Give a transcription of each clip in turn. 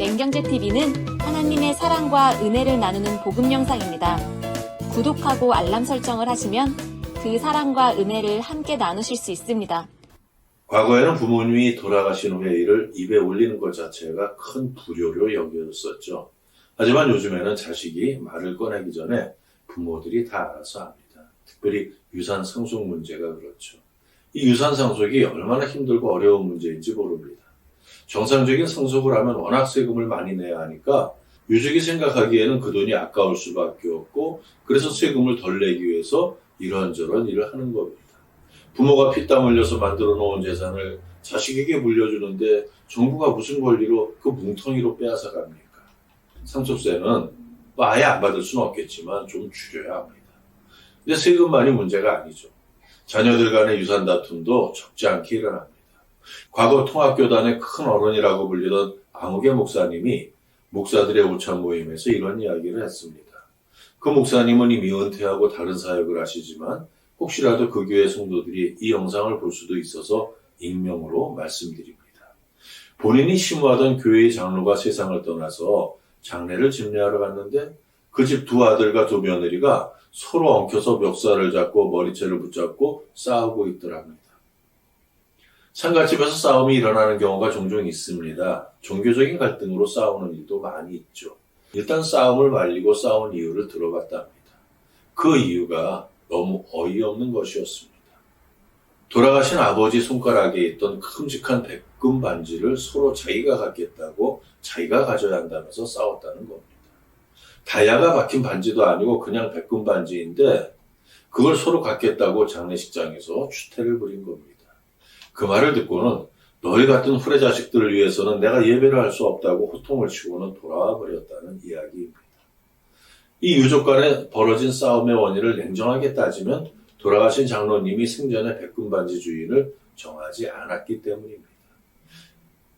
맹경제TV는 하나님의 사랑과 은혜를 나누는 복음 영상입니다. 구독하고 알람 설정을 하시면 그 사랑과 은혜를 함께 나누실 수 있습니다. 과거에는 부모님이 돌아가신 후에 이를 입에 올리는 것 자체가 큰 불효로 여겨졌었죠. 하지만 요즘에는 자식이 말을 꺼내기 전에 부모들이 다 알아서 합니다. 특별히 유산 상속 문제가 그렇죠. 이 유산 상속이 얼마나 힘들고 어려운 문제인지 모릅니다. 정상적인 상속을 하면 워낙 세금을 많이 내야 하니까 유족이 생각하기에는 그 돈이 아까울 수밖에 없고, 그래서 세금을 덜 내기 위해서 이런저런 일을 하는 겁니다. 부모가 피땀 흘려서 만들어 놓은 재산을 자식에게 물려주는데 정부가 무슨 권리로 그 뭉텅이로 빼앗아 갑니까? 상속세는 아예 안 받을 수는 없겠지만 좀 줄여야 합니다. 근데 세금만이 문제가 아니죠. 자녀들 간의 유산 다툼도 적지 않게 일어납니다. 과거 통합교단의 큰 어른이라고 불리던 아무개 목사님이 목사들의 오찬 모임에서 이런 이야기를 했습니다. 그 목사님은 이미 은퇴하고 다른 사역을 하시지만 혹시라도 그 교회 성도들이 이 영상을 볼 수도 있어서 익명으로 말씀드립니다. 본인이 심무하던 교회의 장로가 세상을 떠나서 장례를 집례하러 갔는데 그 집 두 아들과 두 며느리가 서로 엉켜서 멱살을 잡고 머리채를 붙잡고 싸우고 있더랍니다. 상갓집에서 싸움이 일어나는 경우가 종종 있습니다. 종교적인 갈등으로 싸우는 일도 많이 있죠. 일단 싸움을 말리고 싸운 이유를 들어봤답니다. 그 이유가 너무 어이없는 것이었습니다. 돌아가신 아버지 손가락에 있던 큼직한 백금 반지를 서로 자기가 갖겠다고 자기가 가져야 한다면서 싸웠다는 겁니다. 다이아가 박힌 반지도 아니고 그냥 백금 반지인데 그걸 서로 갖겠다고 장례식장에서 추태를 부린 겁니다. 그 말을 듣고는 너희 같은 후레 자식들을 위해서는 내가 예배를 할 수 없다고 호통을 치고는 돌아와 버렸다는 이야기입니다. 이 유족 간에 벌어진 싸움의 원인을 냉정하게 따지면 돌아가신 장로님이 생전에 백금 반지 주인을 정하지 않았기 때문입니다.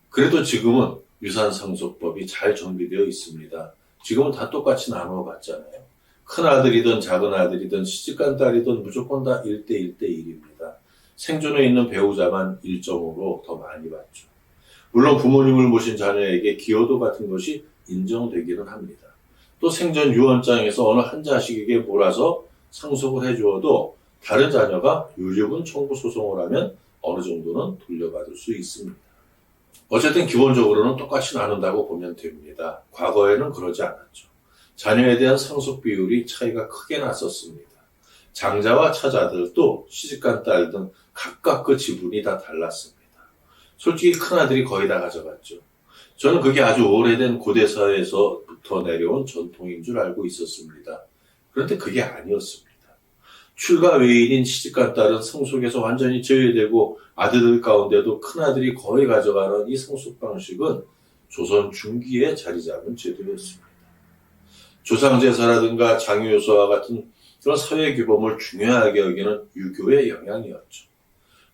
그래도 지금은 유산상속법이 잘 정비되어 있습니다. 지금은 다 똑같이 나누어 받잖아요. 큰아들이든 작은아들이든 시집간 딸이든 무조건 다 1대1대1입니다. 생존해 있는 배우자만 1.5로 더 많이 받죠. 물론 부모님을 모신 자녀에게 기여도 같은 것이 인정되기는 합니다. 또 생전 유언장에서 어느 한 자식에게 몰아서 상속을 해주어도 다른 자녀가 유류분 청구 소송을 하면 어느 정도는 돌려받을 수 있습니다. 어쨌든 기본적으로는 똑같이 나눈다고 보면 됩니다. 과거에는 그러지 않았죠. 자녀에 대한 상속 비율이 차이가 크게 났었습니다. 장자와 차자들도 시집간 딸 등 각각 그 지분이 다 달랐습니다. 솔직히 큰아들이 거의 다 가져갔죠. 저는 그게 아주 오래된 고대사회에서부터 내려온 전통인 줄 알고 있었습니다. 그런데 그게 아니었습니다. 출가 외인인 시집간 딸은 상속에서 완전히 제외되고 아들들 가운데도 큰아들이 거의 가져가는 이 상속 방식은 조선 중기에 자리 잡은 제도였습니다. 조상제사라든가 장유효서와 같은 그런 사회 규범을 중요하게 여기는 유교의 영향이었죠.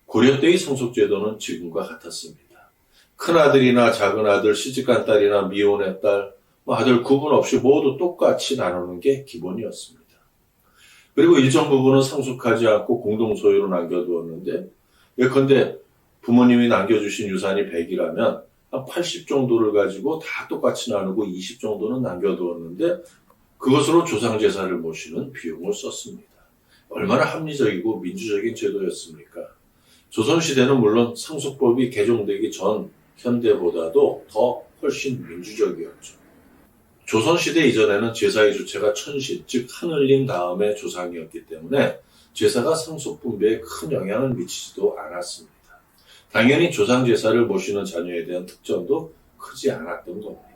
고려 때의 상속제도는 지금과 같았습니다. 큰아들이나 작은아들, 시집간 딸이나 미혼의 딸, 아들 구분 없이 모두 똑같이 나누는 게 기본이었습니다. 그리고 일정 부분은 상속하지 않고 공동소유로 남겨두었는데, 예컨대 부모님이 남겨주신 유산이 100이라면 한 80 정도를 가지고 다 똑같이 나누고 20 정도는 남겨두었는데 그것으로 조상제사를 모시는 비용을 썼습니다. 얼마나 합리적이고 민주적인 제도였습니까? 조선시대는 물론 상속법이 개정되기 전 현대보다도 더 훨씬 민주적이었죠. 조선시대 이전에는 제사의 주체가 천신, 즉 하늘님 다음에 조상이었기 때문에 제사가 상속 분배에 큰 영향을 미치지도 않았습니다. 당연히 조상제사를 모시는 자녀에 대한 특전도 크지 않았던 겁니다.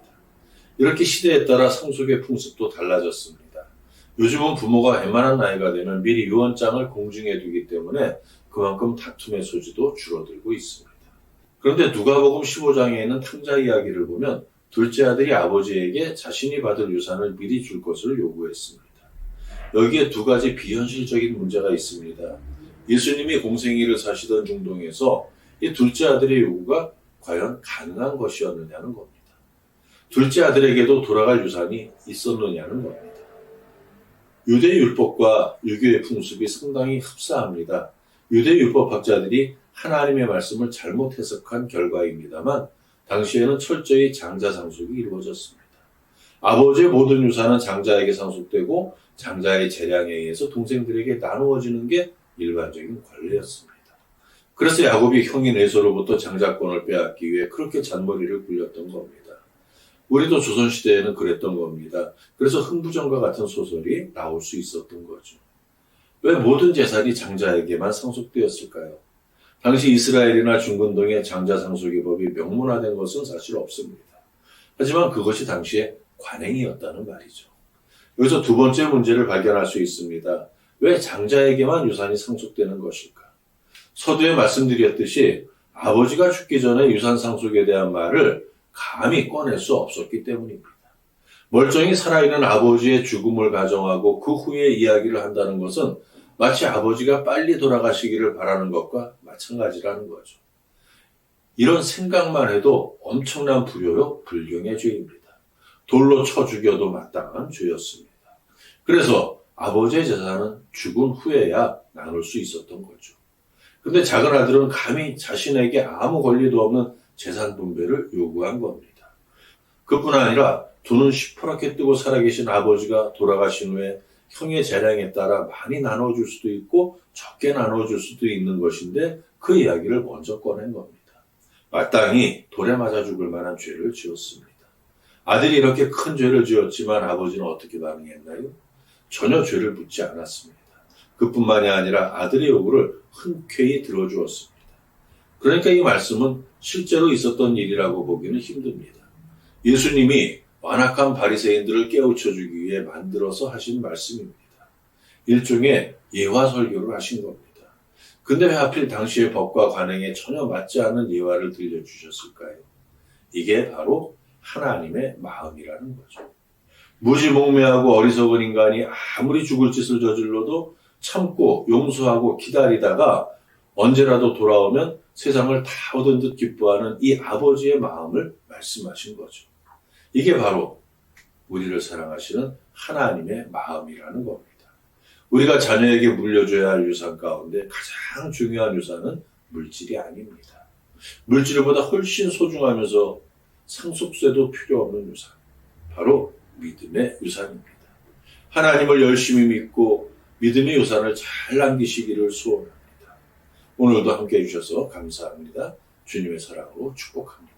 이렇게 시대에 따라 상속의 풍습도 달라졌습니다. 요즘은 부모가 웬만한 나이가 되면 미리 유언장을 공증해두기 때문에 그만큼 다툼의 소지도 줄어들고 있습니다. 그런데 누가복음 15장에 있는 탕자 이야기를 보면 둘째 아들이 아버지에게 자신이 받을 유산을 미리 줄 것을 요구했습니다. 여기에 두 가지 비현실적인 문제가 있습니다. 예수님이 공생애를 사시던 중동에서 이 둘째 아들의 요구가 과연 가능한 것이었느냐는 겁니다. 둘째 아들에게도 돌아갈 유산이 있었느냐는 겁니다. 유대 율법과 유교의 풍습이 상당히 흡사합니다. 유대 율법학자들이 하나님의 말씀을 잘못 해석한 결과입니다만 당시에는 철저히 장자 상속이 이루어졌습니다. 아버지의 모든 유산은 장자에게 상속되고 장자의 재량에 의해서 동생들에게 나누어지는 게 일반적인 관례였습니다. 그래서 야곱이 형인 에서로부터 장자권을 빼앗기 위해 그렇게 잔머리를 굴렸던 겁니다. 우리도 조선시대에는 그랬던 겁니다. 그래서 흥부전과 같은 소설이 나올 수 있었던 거죠. 왜 모든 재산이 장자에게만 상속되었을까요? 당시 이스라엘이나 중근동의 장자 상속의 법이 명문화된 것은 사실 없습니다. 하지만 그것이 당시의 관행이었다는 말이죠. 여기서 두 번째 문제를 발견할 수 있습니다. 왜 장자에게만 유산이 상속되는 것일까? 서두에 말씀드렸듯이 아버지가 죽기 전에 유산 상속에 대한 말을 감히 꺼낼 수 없었기 때문입니다. 멀쩡히 살아있는 아버지의 죽음을 가정하고 그 후에 이야기를 한다는 것은 마치 아버지가 빨리 돌아가시기를 바라는 것과 마찬가지라는 거죠. 이런 생각만 해도 엄청난 불효요, 불경의 죄입니다. 돌로 쳐 죽여도 마땅한 죄였습니다. 그래서 아버지의 재산은 죽은 후에야 나눌 수 있었던 거죠. 근데 작은 아들은 감히 자신에게 아무 권리도 없는 재산 분배를 요구한 겁니다. 그뿐 아니라 두 눈 시퍼렇게 뜨고 살아계신 아버지가 돌아가신 후에 형의 재량에 따라 많이 나눠줄 수도 있고 적게 나눠줄 수도 있는 것인데 그 이야기를 먼저 꺼낸 겁니다. 마땅히 돌에 맞아 죽을 만한 죄를 지었습니다. 아들이 이렇게 큰 죄를 지었지만 아버지는 어떻게 반응했나요? 전혀 죄를 묻지 않았습니다. 그뿐만이 아니라 아들의 요구를 흔쾌히 들어주었습니다. 그러니까 이 말씀은 실제로 있었던 일이라고 보기는 힘듭니다. 예수님이 완악한 바리새인들을 깨우쳐주기 위해 만들어서 하신 말씀입니다. 일종의 예화 설교를 하신 겁니다. 근데 왜 하필 당시의 법과 관행에 전혀 맞지 않는 예화를 들려주셨을까요? 이게 바로 하나님의 마음이라는 거죠. 무지몽매하고 어리석은 인간이 아무리 죽을 짓을 저질러도 참고 용서하고 기다리다가 언제라도 돌아오면 세상을 다 얻은 듯 기뻐하는 이 아버지의 마음을 말씀하신 거죠. 이게 바로 우리를 사랑하시는 하나님의 마음이라는 겁니다. 우리가 자녀에게 물려줘야 할 유산 가운데 가장 중요한 유산은 물질이 아닙니다. 물질보다 훨씬 소중하면서 상속세도 필요 없는 유산, 바로 믿음의 유산입니다. 하나님을 열심히 믿고 믿음의 유산을 잘 남기시기를 소원합니다. 오늘도 함께해 주셔서 감사합니다. 주님의 사랑으로 축복합니다.